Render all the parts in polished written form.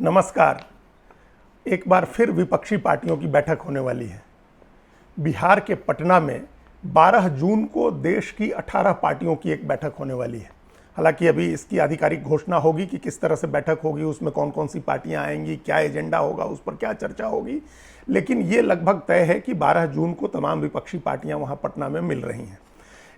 नमस्कार। एक बार फिर विपक्षी पार्टियों की बैठक होने वाली है। बिहार के पटना में 12 जून को देश की 18 पार्टियों की एक बैठक होने वाली है। हालांकि अभी इसकी आधिकारिक घोषणा होगी कि किस तरह से बैठक होगी, उसमें कौन कौन सी पार्टियां आएंगी, क्या एजेंडा होगा, उस पर क्या चर्चा होगी, लेकिन ये लगभग तय है कि 12 जून को तमाम विपक्षी पार्टियां वहां पटना में मिल रही हैं।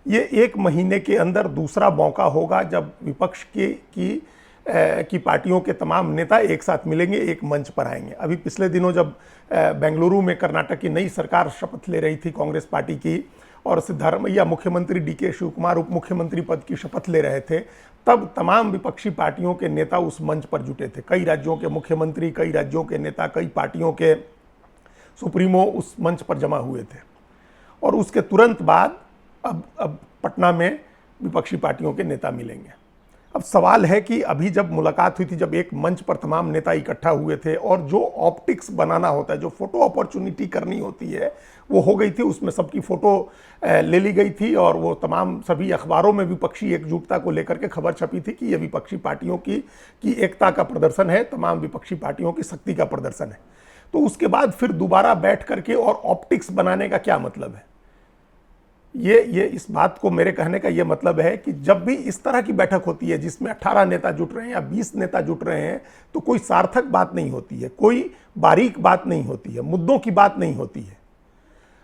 ये एक महीने के अंदर दूसरा मौका होगा जब विपक्ष की पार्टियों के तमाम नेता एक साथ मिलेंगे, एक मंच पर आएंगे। अभी पिछले दिनों जब बेंगलुरु में कर्नाटक की नई सरकार शपथ ले रही थी कांग्रेस पार्टी की, और सिद्धारमैया मुख्यमंत्री डीके शिव कुमार उप मुख्यमंत्री पद की शपथ ले रहे थे, तब तमाम विपक्षी पार्टियों के नेता उस मंच पर जुटे थे। कई राज्यों के मुख्यमंत्री, कई राज्यों के नेता, कई पार्टियों के सुप्रीमो उस मंच पर जमा हुए थे। और उसके तुरंत बाद अब पटना में विपक्षी पार्टियों के नेता मिलेंगे। अब सवाल है कि अभी जब मुलाकात हुई थी, जब एक मंच पर तमाम नेता इकट्ठा हुए थे और जो ऑप्टिक्स बनाना होता है, जो फोटो अपॉर्चुनिटी करनी होती है, वो हो गई थी। उसमें सबकी फोटो ले ली गई थी और वो तमाम सभी अखबारों में विपक्षी एकजुटता को लेकर के खबर छपी थी कि ये विपक्षी पार्टियों की एकता का प्रदर्शन है, तमाम विपक्षी पार्टियों की शक्ति का प्रदर्शन है। तो उसके बाद फिर दोबारा बैठ करके और ऑप्टिक्स बनाने का क्या मतलब है? ये इस बात को मेरे कहने का ये मतलब है कि जब भी इस तरह की बैठक होती है जिसमें 18 नेता जुट रहे हैं या 20 नेता जुट रहे हैं, तो कोई सार्थक बात नहीं होती है, कोई बारीक बात नहीं होती है, मुद्दों की बात नहीं होती है।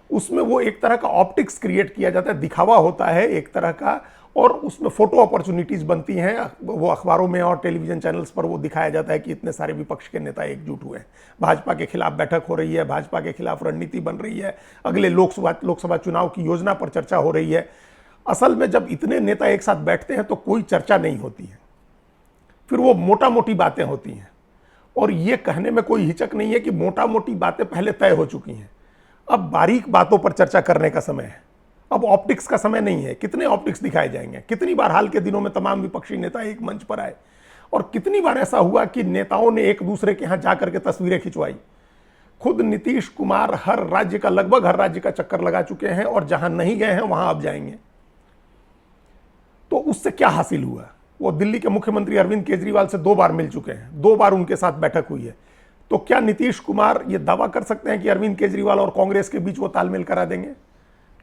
उसमें वो एक तरह का ऑप्टिक्स क्रिएट किया जाता है, दिखावा होता है एक तरह का, और उसमें फोटो अपॉर्चुनिटीज बनती हैं। वो अखबारों में और टेलीविजन चैनल्स पर वो दिखाया जाता है कि इतने सारे विपक्ष के नेता एकजुट हुए हैं, भाजपा के खिलाफ बैठक हो रही है, भाजपा के खिलाफ रणनीति बन रही है, अगले लोकसभा चुनाव की योजना पर चर्चा हो रही है। असल में जब इतने नेता एक साथ बैठते हैं तो कोई चर्चा नहीं होती है, फिर वो मोटा मोटी बातें होती हैं। और ये कहने में कोई हिचक नहीं है कि मोटा मोटी बातें पहले तय हो चुकी हैं, अब बारीक बातों पर चर्चा करने का समय है। अब ऑप्टिक्स का समय नहीं है। कितने ऑप्टिक्स दिखाए जाएंगे? कितनी बार हाल के दिनों में तमाम विपक्षी नेता एक मंच पर आए, और कितनी बार ऐसा हुआ कि नेताओं ने एक दूसरे के यहां जाकर के तस्वीरें खिंचवाई। खुद नीतीश कुमार लगभग हर राज्य का चक्कर लगा चुके हैं, और जहां नहीं गए हैं वहां अब जाएंगे। तो उससे क्या हासिल हुआ? वो दिल्ली के मुख्यमंत्री अरविंद केजरीवाल से 2 बार मिल चुके हैं, 2 बार उनके साथ बैठक हुई है। तो क्या नीतीश कुमार ये दावा कर सकते हैं कि अरविंद केजरीवाल और कांग्रेस के बीच वो तालमेल करा देंगे?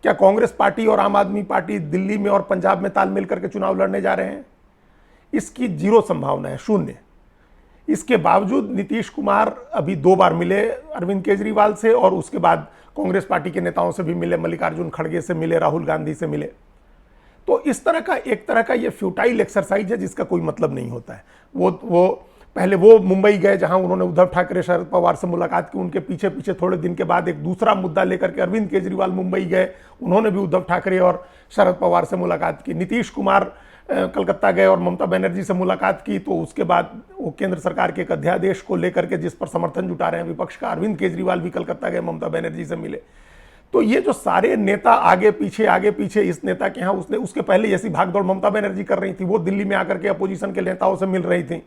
क्या कांग्रेस पार्टी और आम आदमी पार्टी दिल्ली में और पंजाब में तालमेल करके चुनाव लड़ने जा रहे हैं? इसकी 0 संभावना है, 0। इसके बावजूद नीतीश कुमार अभी 2 बार मिले अरविंद केजरीवाल से, और उसके बाद कांग्रेस पार्टी के नेताओं से भी मिले, मल्लिकार्जुन खड़गे से मिले, राहुल गांधी से मिले। तो इस तरह का एक तरह का ये फ्यूटाइल एक्सरसाइज है जिसका कोई मतलब नहीं होता है। वो पहले वो मुंबई गए जहां उन्होंने उद्धव ठाकरे, शरद पवार से मुलाकात की। उनके पीछे पीछे थोड़े दिन के बाद एक दूसरा मुद्दा लेकर के अरविंद केजरीवाल मुंबई गए, उन्होंने भी उद्धव ठाकरे और शरद पवार से मुलाकात की। नीतीश कुमार कलकत्ता गए और ममता बनर्जी से मुलाकात की। तो उसके बाद वो केंद्र सरकार के एक अध्यादेश को लेकर के जिस पर समर्थन जुटा रहे हैं विपक्ष का, अरविंद केजरीवाल भी कलकत्ता गए, ममता बनर्जी से मिले। तो ये जो सारे नेता आगे पीछे इस नेता के यहाँ, उसके पहले ऐसी भागदौड़ ममता बनर्जी कर रही थी। वो दिल्ली में आकर के अपोजिशन के नेताओं से मिल रही थी।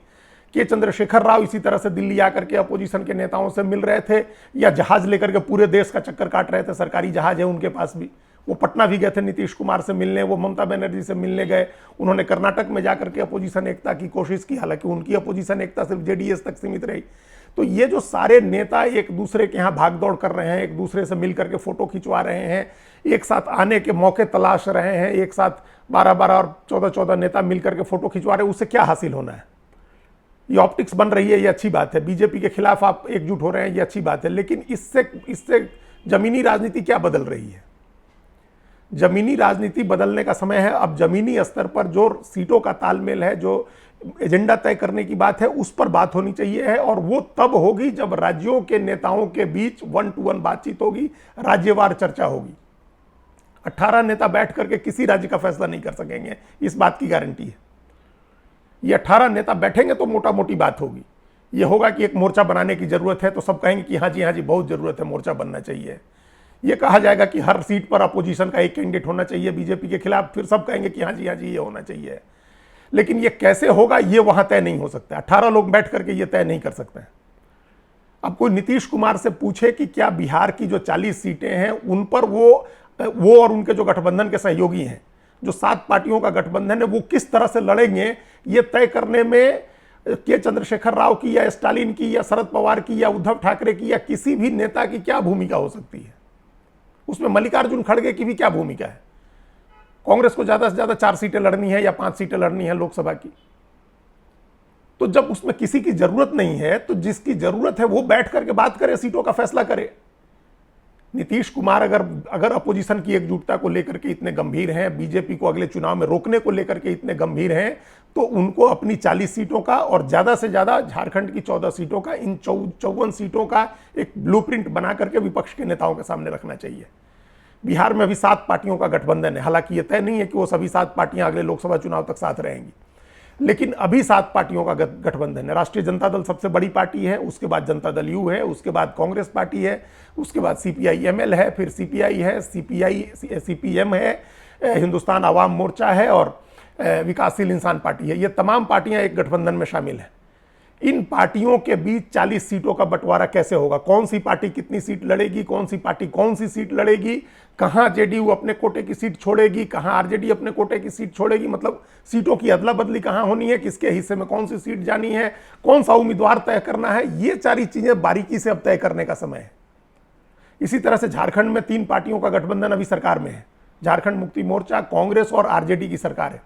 के चंद्रशेखर राव इसी तरह से दिल्ली आकर के अपोजिशन के नेताओं से मिल रहे थे, या जहाज लेकर के पूरे देश का चक्कर काट रहे थे। सरकारी जहाज है उनके पास भी। वो पटना भी गए थे नीतीश कुमार से मिलने, वो ममता बनर्जी से मिलने गए। उन्होंने कर्नाटक में जाकर के अपोजिशन एकता की कोशिश की, हालांकि उनकी अपोजिशन एकता सिर्फ जेडीएस तक सीमित रही। तो ये जो सारे नेता एक दूसरे के यहाँ भागदौड़ कर रहे हैं, एक दूसरे से मिल करके फोटो खिंचवा रहे हैं, एक साथ आने के मौके तलाश रहे हैं, एक साथ 12-12 और 14-14 नेता मिल करके फोटो खिंचवा रहे हैं, उससे क्या हासिल होना है? ये ऑप्टिक्स बन रही है, ये अच्छी बात है। बीजेपी के खिलाफ आप एकजुट हो रहे हैं, ये अच्छी बात है। लेकिन इससे जमीनी राजनीति क्या बदल रही है? जमीनी राजनीति बदलने का समय है। अब जमीनी स्तर पर जो सीटों का तालमेल है, जो एजेंडा तय करने की बात है, उस पर बात होनी चाहिए है। और वो तब होगी जब राज्यों के नेताओं के बीच 1-to-1 बातचीत होगी, राज्यवार चर्चा होगी। 18 नेता बैठ करके किसी राज्य का फैसला नहीं कर सकेंगे, इस बात की गारंटी है। ये 18 नेता बैठेंगे तो मोटा मोटी बात होगी। ये होगा कि एक मोर्चा बनाने की जरूरत है, तो सब कहेंगे कि हाँ जी बहुत जरूरत है, मोर्चा बनना चाहिए। ये कहा जाएगा कि हर सीट पर अपोजिशन का एक कैंडिडेट होना चाहिए बीजेपी के खिलाफ, फिर सब कहेंगे कि हाँ जी ये होना चाहिए। लेकिन ये कैसे होगा, ये वहां तय नहीं हो सकता। 18 लोग बैठ करके ये तय नहीं कर सकते हैं। अब कोई नीतीश कुमार से पूछे कि क्या बिहार की जो 40 सीटें हैं उन पर वो और उनके जो गठबंधन के सहयोगी हैं, जो 7 पार्टियों का गठबंधन है, वो किस तरह से लड़ेंगे, ये तय करने में के चंद्रशेखर राव की या स्टालिन की या शरद पवार की या उद्धव ठाकरे की या किसी भी नेता की क्या भूमिका हो सकती है? उसमें मल्लिकार्जुन खड़गे की भी क्या भूमिका है? कांग्रेस को ज्यादा से ज्यादा 4 सीटें लड़नी है या 5 सीटें लड़नी है लोकसभा की। तो जब उसमें किसी की जरूरत नहीं है तो जिसकी जरूरत है वो बैठ करके बात करे, सीटों का फैसला करे। नीतीश कुमार अगर अपोजिशन की एकजुटता को लेकर के इतने गंभीर हैं, बीजेपी को अगले चुनाव में रोकने को लेकर के इतने गंभीर हैं, तो उनको अपनी 40 सीटों का और ज्यादा से ज्यादा झारखंड की 14 सीटों का, इन 54 सीटों का एक ब्लूप्रिंट बना करके विपक्ष के नेताओं के सामने रखना चाहिए। बिहार में अभी 7 पार्टियों का गठबंधन है। हालांकि यह तय नहीं है कि वो सभी 7 पार्टियां अगले लोकसभा चुनाव तक साथ रहेंगी, लेकिन अभी 7 पार्टियों का गठबंधन है। राष्ट्रीय जनता दल सबसे बड़ी पार्टी है, उसके बाद जनता दल यू है, उसके बाद कांग्रेस पार्टी है, उसके बाद CPI-ML है, फिर CPI है, CPM है, हिंदुस्तान आवाम मोर्चा है और विकासशील इंसान पार्टी है। ये तमाम पार्टियां एक गठबंधन में शामिल हैं। इन पार्टियों के बीच 40 सीटों का बंटवारा कैसे होगा? कौन सी पार्टी कितनी सीट लड़ेगी, कौन सी पार्टी कौन सी सीट लड़ेगी, कहां JDU अपने कोटे की सीट छोड़ेगी, कहां RJD अपने कोटे की सीट छोड़ेगी, मतलब सीटों की अदला बदली कहां होनी है, किसके हिस्से में कौन सी सीट जानी है, कौन सा उम्मीदवार तय करना है, ये सारी चीजें बारीकी से अब तय करने का समय है। इसी तरह से झारखंड में 3 पार्टियों का गठबंधन अभी सरकार में है। झारखंड मुक्ति मोर्चा, कांग्रेस और RJD की सरकार है।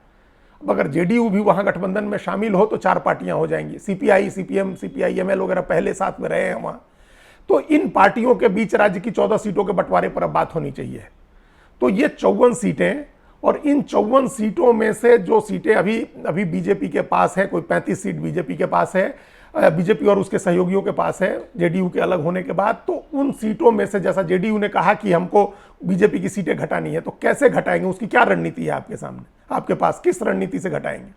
अब अगर JDU भी वहां गठबंधन में शामिल हो तो 4 पार्टियां हो जाएंगी। CPI, CPM, CPI-ML वगैरह पहले साथ में रहे हैं वहां। तो इन पार्टियों के बीच राज्य की 14 सीटों के बंटवारे पर अब बात होनी चाहिए। तो ये 54 सीटें, और इन 54 सीटों में से जो सीटें अभी बीजेपी के पास है, कोई 35 सीट बीजेपी के पास है, बीजेपी और उसके सहयोगियों के पास है JDU के अलग होने के बाद, तो उन सीटों में से जैसा JDU ने कहा कि हमको बीजेपी की सीटें घटानी है, तो कैसे घटाएंगे, उसकी क्या रणनीति है आपके सामने, आपके पास किस रणनीति से घटाएंगे?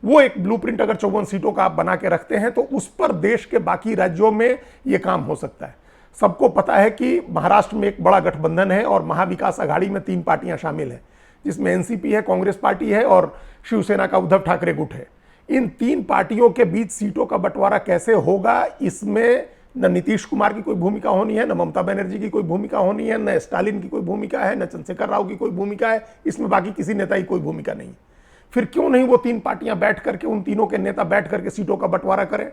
वो एक ब्लूप्रिंट अगर 54 सीटों का आप बना के रखते हैं तो उस पर देश के बाकी राज्यों में ये काम हो सकता है। सबको पता है कि महाराष्ट्र में एक बड़ा गठबंधन है और महाविकास आघाड़ी में 3 पार्टियां शामिल हैं, जिसमें NCP है, कांग्रेस पार्टी है और शिवसेना का उद्धव ठाकरे गुट है। इन 3 पार्टियों के बीच सीटों का बंटवारा कैसे होगा, इसमें न नीतीश कुमार की कोई भूमिका होनी है, न ममता बनर्जी की कोई भूमिका होनी है, न स्टालिन की कोई भूमिका है, न चंद्रशेखर राव की कोई भूमिका है, इसमें बाकी किसी नेता की कोई भूमिका नहीं। फिर क्यों नहीं वो 3 पार्टियां बैठ करके, उन तीनों के नेता बैठ करके सीटों का बंटवारा करें?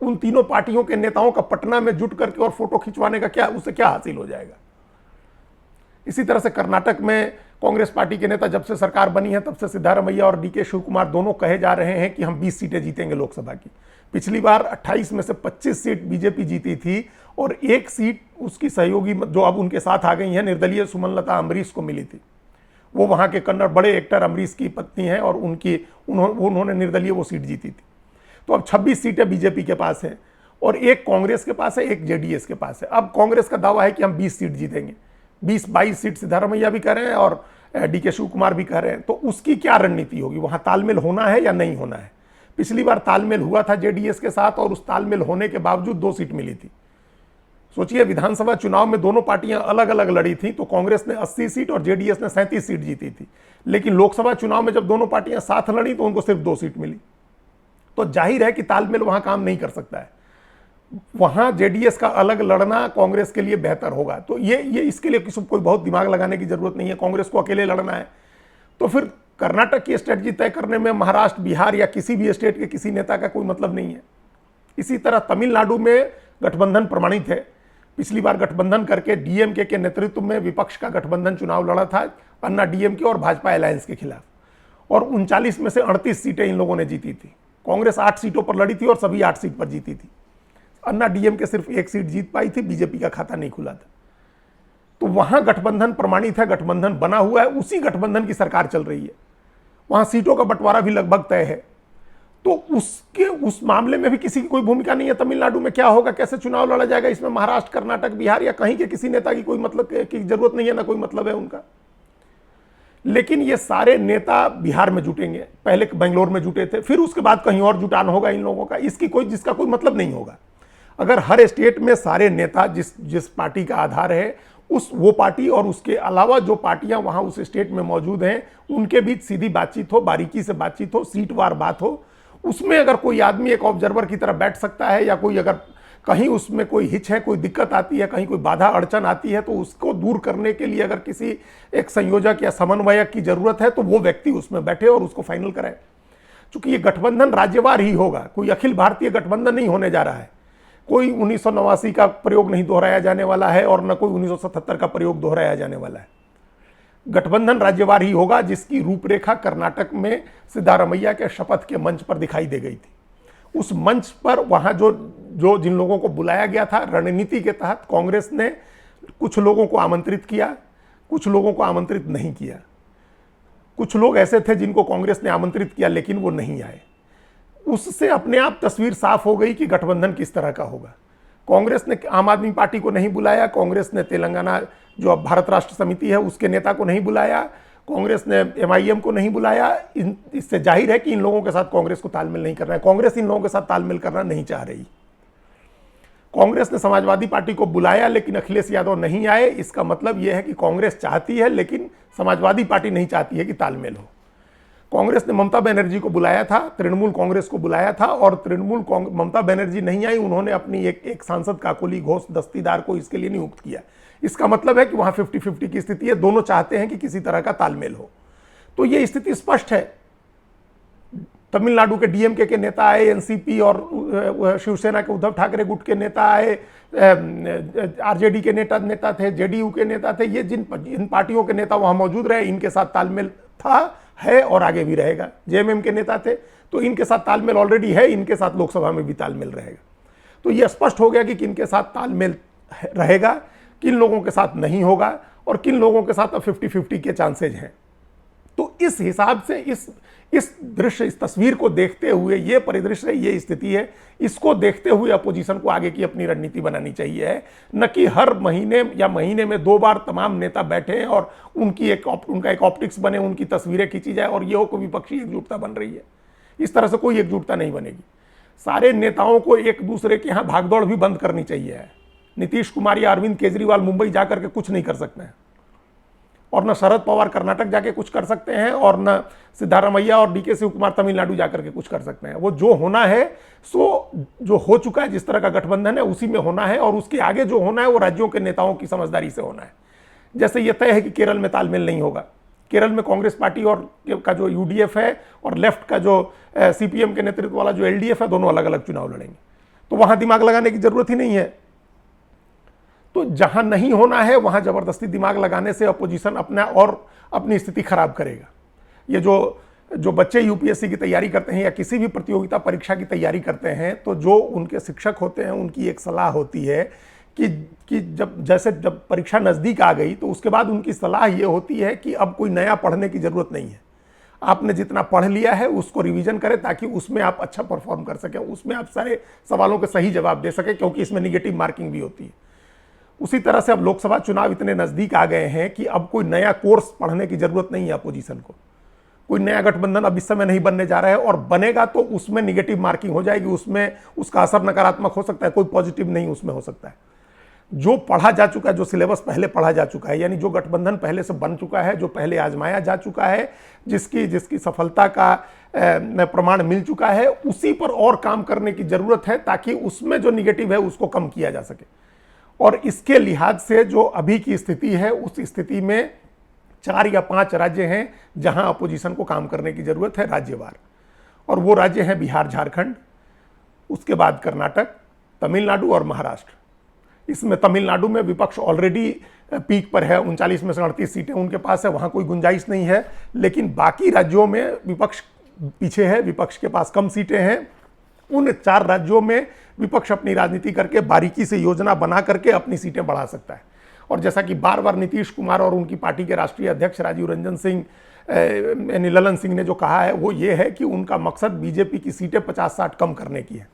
उन तीनों पार्टियों के नेताओं का पटना में जुट करके और फोटो खिंचवाने का क्या, उससे क्या हासिल हो जाएगा? इसी तरह से कर्नाटक में कांग्रेस पार्टी के नेता जब से सरकार बनी है तब से सिद्धारमैया और DK शिव कुमार दोनों कहे जा रहे हैं कि हम 20 सीटें जीतेंगे लोकसभा की। पिछली बार 28 में से 25 सीट बीजेपी जीती थी और 1 सीट उसकी सहयोगी जो अब उनके साथ आ गई हैं, निर्दलीय सुमनलता अमरीश को मिली थी। वो वहां के कन्नड़ बड़े एक्टर अमरीश की पत्नी है और उन्होंने निर्दलीय वो सीट जीती थी। तो अब 26 सीटें बीजेपी के पास है और 1 कांग्रेस के पास है, 1 JDS के पास है। अब कांग्रेस का दावा है कि हम 20 सीट जीतेंगे, 20-22 सीट सिद्धारमैया भी कह रहे हैं और DK शिव कुमार भी कह रहे हैं। तो उसकी क्या रणनीति होगी? वहां तालमेल होना है या नहीं होना है? पिछली बार तालमेल हुआ था JDS के साथ और उस तालमेल होने के बावजूद 2 सीट मिली थी। सोचिए, विधानसभा चुनाव में दोनों पार्टियां अलग अलग लड़ी थी तो कांग्रेस ने 80 सीट और JDS ने 37 सीट जीती थी, लेकिन लोकसभा चुनाव में जब दोनों पार्टियां साथ लड़ी तो उनको सिर्फ 2 सीट मिली। तो जाहिर है कि तालमेल वहां काम नहीं कर सकता है। वहां JDS का अलग लड़ना कांग्रेस के लिए बेहतर होगा। तो ये इसके लिए कोई बहुत दिमाग लगाने की जरूरत नहीं है, कांग्रेस को अकेले लड़ना है। तो फिर कर्नाटक की स्ट्रेटजी तय करने में महाराष्ट्र, बिहार या किसी भी स्टेट के किसी नेता का कोई मतलब नहीं है। इसी तरह तमिलनाडु में गठबंधन प्रमाणित है। पिछली बार गठबंधन करके DMK के नेतृत्व में विपक्ष का गठबंधन चुनाव लड़ा था अन्ना DMK और भाजपा अलायंस के खिलाफ, और 39 में से 38 सीटें इन लोगों ने जीती थी। कांग्रेस 8 सीटों पर लड़ी थी और सभी 8 सीट पर जीती थी। अन्ना DMK सिर्फ 1 सीट जीत पाई थी, बीजेपी का खाता नहीं खुला था। तो वहां गठबंधन प्रमाणित है, गठबंधन बना हुआ है, उसी गठबंधन की सरकार चल रही है। वहां सीटों का बंटवारा भी लगभग तय है। तो उस मामले में भी किसी की कोई भूमिका नहीं है। तमिलनाडु में क्या होगा, कैसे चुनाव लड़ा जाएगा, इसमें महाराष्ट्र, कर्नाटक, बिहार या कहीं के किसी नेता की कोई मतलब की जरूरत नहीं है, ना कोई मतलब है उनका। लेकिन ये सारे नेता बिहार में जुटेंगे, पहले बेंगलोर में जुटे थे, फिर उसके बाद कहीं और जुटान होगा इन लोगों का, जिसका कोई मतलब नहीं होगा। अगर हर स्टेट में सारे नेता जिस पार्टी का आधार है वो पार्टी और उसके अलावा जो पार्टियां वहां उस स्टेट में मौजूद हैं उनके बीच सीधी बातचीत हो, बारीकी से बातचीत हो, सीटवार बात हो, उसमें अगर कोई आदमी एक ऑब्जर्वर की तरह बैठ सकता है, या कोई अगर कहीं उसमें कोई हिच है, कोई दिक्कत आती है, कहीं कोई बाधा अड़चन आती है, तो उसको दूर करने के लिए अगर किसी एक संयोजक या समन्वयक की जरूरत है तो वो व्यक्ति उसमें बैठे और उसको फाइनल कराए। चूंकि ये गठबंधन राज्यवार ही होगा, कोई अखिल भारतीय गठबंधन नहीं होने जा रहा है। कोई 1989 का प्रयोग नहीं दोहराया जाने वाला है और न कोई 1977 का प्रयोग दोहराया जाने वाला है। गठबंधन राज्यवार ही होगा, जिसकी रूपरेखा कर्नाटक में सिद्धारमैया के शपथ के मंच पर दिखाई दे गई थी। उस मंच पर वहां जो जिन लोगों को बुलाया गया था, रणनीति के तहत कांग्रेस ने कुछ लोगों को आमंत्रित किया, कुछ लोगों को आमंत्रित नहीं किया। कुछ लोग ऐसे थे जिनको कांग्रेस ने आमंत्रित किया लेकिन वो नहीं आए। उससे अपने आप तस्वीर साफ हो गई कि गठबंधन किस तरह का होगा। कांग्रेस ने आम आदमी पार्टी को नहीं बुलाया, कांग्रेस ने तेलंगाना जो अब भारत राष्ट्र समिति है उसके नेता को नहीं बुलाया, कांग्रेस ने MIM को नहीं बुलाया। इससे जाहिर है कि इन लोगों के साथ कांग्रेस को तालमेल नहीं करना है। कांग्रेस इन लोगों के साथ तालमेल करना नहीं चाह रही। कांग्रेस ने समाजवादी पार्टी को बुलाया लेकिन अखिलेश यादव नहीं आए। इसका मतलब यह है कि कांग्रेस चाहती है लेकिन समाजवादी पार्टी नहीं चाहती है कि तालमेल हो। कांग्रेस ने ममता बनर्जी को बुलाया था, तृणमूल कांग्रेस को बुलाया था और ममता बनर्जी नहीं आई। उन्होंने अपनी एक सांसद काकोली घोष दस्तीदार को इसके लिए नियुक्त किया। इसका मतलब है कि वहां 50-50 की स्थिति है। दोनों चाहते हैं कि किसी तरह का तालमेल हो। तो यह स्थिति स्पष्ट है। तमिलनाडु के DMK के नेता आए, NCP और शिवसेना के उद्धव ठाकरे गुट के नेता आए, RJD के नेता थे, JDU के नेता थे। ये इन पार्टियों के नेता वहां मौजूद रहे, इनके साथ तालमेल था, है और आगे भी रहेगा। JMM के नेता थे तो इनके साथ तालमेल ऑलरेडी है, इनके साथ लोकसभा में भी तालमेल रहेगा। तो यह स्पष्ट हो गया कि किनके साथ तालमेल रहेगा, किन लोगों के साथ नहीं होगा और किन लोगों के साथ अब 50-50 के चांसेज हैं। तो इस हिसाब से इस दृश्य, इस तस्वीर को देखते हुए, ये परिदृश्य, ये स्थिति है, इसको देखते हुए अपोजिशन को आगे की अपनी रणनीति बनानी चाहिए है, न कि हर महीने या महीने में 2 बार तमाम नेता बैठे हैं और उनका एक ऑप्टिक्स बने, उनकी तस्वीरें खींची जाए और ये हो को विपक्षी एकजुटता बन रही है। इस तरह से कोई एकजुटता नहीं बनेगी। सारे नेताओं को एक दूसरे के यहाँ भागदौड़ भी बंद करनी चाहिए। नीतीश कुमार या अरविंद केजरीवाल मुंबई जाकर के कुछ नहीं कर सकते हैं और न शरद पवार कर्नाटक जाके कुछ कर सकते हैं और न सिद्धारमैया और DK शिवकुमार तमिलनाडु जाकर के कुछ कर सकते हैं। वो जो होना है सो जो हो चुका है, जिस तरह का गठबंधन है उसी में होना है और उसके आगे जो होना है वो राज्यों के नेताओं की समझदारी से होना है। जैसे ये तय है कि केरल में तालमेल नहीं होगा। केरल में कांग्रेस पार्टी और का जो UDF है और लेफ्ट का जो CPM के नेतृत्व वाला जो LDF है, दोनों अलग अलग चुनाव लड़ेंगे। तो वहां दिमाग लगाने की जरूरत ही नहीं है। तो जहां नहीं होना है वहां जबरदस्ती दिमाग लगाने से अपोजिशन अपनी स्थिति खराब करेगा। ये जो बच्चे UPSC की तैयारी करते हैं या किसी भी प्रतियोगिता परीक्षा की तैयारी करते हैं, तो जो उनके शिक्षक होते हैं उनकी एक सलाह होती है कि जब परीक्षा नज़दीक आ गई तो उसके बाद उनकी सलाह ये होती है कि अब कोई नया पढ़ने की ज़रूरत नहीं है। आपने जितना पढ़ लिया है उसको रिवीजन करें ताकि उसमें आप अच्छा परफॉर्म कर सकें, उसमें आप सारे सवालों के सही जवाब दे सकें, क्योंकि इसमें निगेटिव मार्किंग भी होती है। उसी तरह से अब लोकसभा चुनाव इतने नज़दीक आ गए हैं कि अब कोई नया कोर्स पढ़ने की ज़रूरत नहीं है अपोजिशन को। कोई नया गठबंधन अब इस समय नहीं बनने जा रहा है और बनेगा तो उसमें निगेटिव मार्किंग हो जाएगी, उसमें उसका असर नकारात्मक हो सकता है, कोई पॉजिटिव नहीं उसमें हो सकता है। जो पढ़ा जा चुका है, जो सिलेबस पहले पढ़ा जा चुका है, यानी जो गठबंधन पहले से बन चुका है, जो पहले आजमाया जा चुका है, जिसकी सफलता का प्रमाण मिल चुका है, उसी पर और काम करने की जरूरत है ताकि उसमें जो निगेटिव है उसको कम किया जा सके। और इसके लिहाज से जो अभी की स्थिति है, उस स्थिति में 4 या 5 राज्य हैं जहां अपोजिशन को काम करने की जरूरत है राज्यवार, और वो राज्य हैं बिहार, झारखंड, उसके बाद कर्नाटक, तमिलनाडु और महाराष्ट्र। इसमें तमिलनाडु में विपक्ष ऑलरेडी पीक पर है, 39 में से 38 सीटें उनके पास है, वहां कोई गुंजाइश नहीं है। लेकिन बाकी राज्यों में विपक्ष पीछे है, विपक्ष के पास कम सीटें हैं। उन 4 राज्यों में विपक्ष अपनी राजनीति करके बारीकी से योजना बना करके अपनी सीटें बढ़ा सकता है। और जैसा कि बार बार नीतीश कुमार और उनकी पार्टी के राष्ट्रीय अध्यक्ष राजीव रंजन सिंह यानी ललन सिंह ने जो कहा है वो ये है कि उनका मकसद बीजेपी की सीटें 50-60 कम करने की है।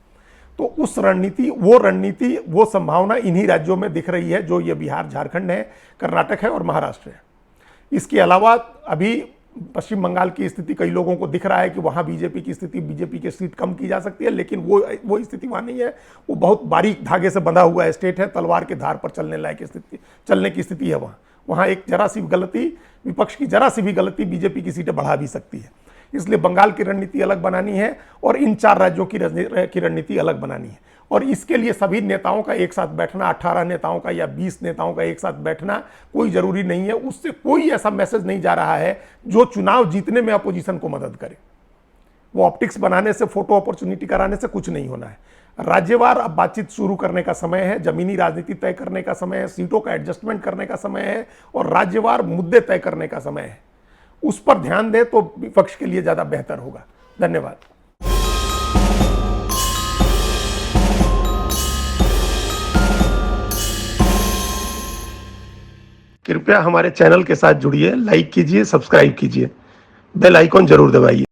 तो उस रणनीति, वो संभावना इन्हीं राज्यों में दिख रही है, जो ये बिहार, झारखंड है, कर्नाटक है और महाराष्ट्र है। इसके अलावा अभी पश्चिम बंगाल की स्थिति कई लोगों को दिख रहा है कि वहाँ बीजेपी की स्थिति, बीजेपी की सीट कम की जा सकती है, लेकिन वो स्थिति वहाँ नहीं है। वो बहुत बारीक धागे से बंधा हुआ स्टेट है, तलवार के धार पर चलने की स्थिति है वहाँ एक जरा सी गलती, विपक्ष की जरा सी भी गलती बीजेपी की सीटें बढ़ा भी सकती है। इसलिए बंगाल की रणनीति अलग बनानी है और इन 4 राज्यों की रणनीति अलग बनानी है। और इसके लिए सभी नेताओं का एक साथ बैठना, 18 नेताओं का या 20 नेताओं का एक साथ बैठना कोई जरूरी नहीं है। उससे कोई ऐसा मैसेज नहीं जा रहा है जो चुनाव जीतने में अपोजिशन को मदद करे। वो ऑप्टिक्स बनाने से, फोटो अपॉर्चुनिटी कराने से कुछ नहीं होना है। राज्यवार अब बातचीत शुरू करने का समय है, जमीनी राजनीति तय करने का समय है, सीटों का एडजस्टमेंट करने का समय है और राज्यवार मुद्दे तय करने का समय है। उस पर ध्यान दें तो विपक्ष के लिए ज्यादा बेहतर होगा। धन्यवाद। कृपया हमारे चैनल के साथ जुड़िए, लाइक कीजिए, सब्सक्राइब कीजिए, बेल आइकॉन जरूर दबाइए।